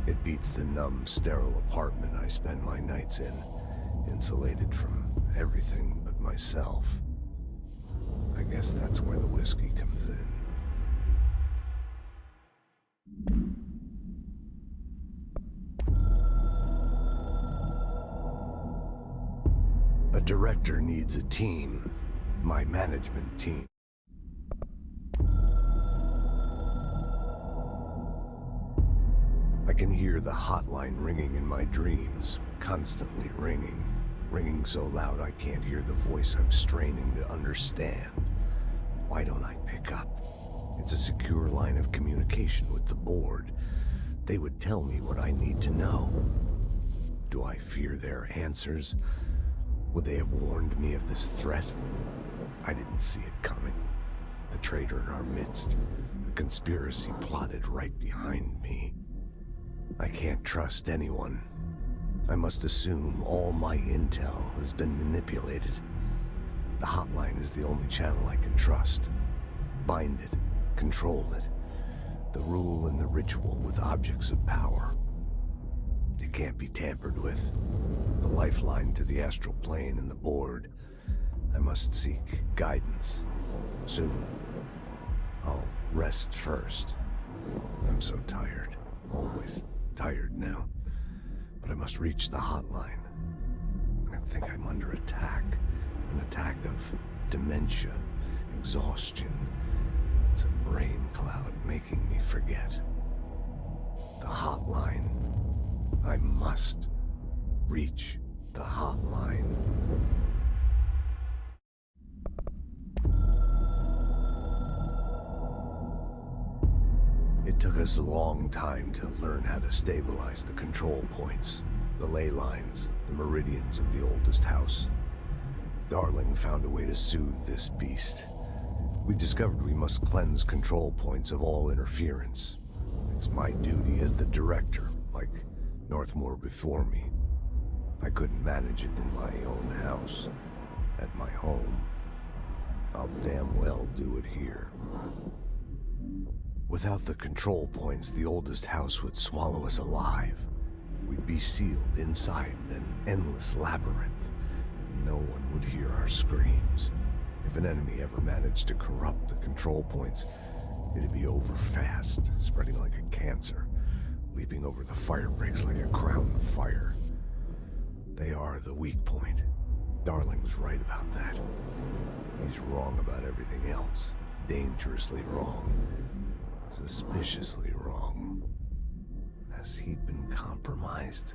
It beats the numb, sterile apartment I spend my nights in, insulated from everything but myself. I guess that's where the whiskey comes in. A director needs a team. My management team. I can hear the hotline ringing in my dreams, constantly ringing. Ringing so loud I can't hear the voice I'm straining to understand. Why don't I pick up? It's a secure line of communication with the board. They would tell me what I need to know. Do I fear their answers? Would they have warned me of this threat? I didn't see it coming. The traitor in our midst. A conspiracy plotted right behind me. I can't trust anyone. I must assume all my intel has been manipulated. The hotline is the only channel I can trust. Bind it, control it. The rule and the ritual with objects of power. It can't be tampered with. The lifeline to the astral plane and the board. I must seek guidance. Soon. I'll rest first. I'm so tired. Always tired now. But I must reach the hotline. I think I'm under attack. An attack of dementia, exhaustion. It's a brain cloud making me forget. The hotline. I must reach the hotline. It took us a long time to learn how to stabilize the control points, the ley lines, the meridians of the oldest house. Darling found a way to soothe this beast. We discovered we must cleanse control points of all interference. It's my duty as the director, like Northmore before me. I couldn't manage it in my own house, at my home. I'll damn well do it here. Without the control points, the oldest house would swallow us alive. We'd be sealed inside an endless labyrinth, and no one would hear our screams. If an enemy ever managed to corrupt the control points, it'd be over fast, spreading like a cancer, leaping over the fire breaks like a crown fire. They are the weak point. Darling's right about that. He's wrong about everything else. Dangerously wrong. Suspiciously wrong. Has he been compromised?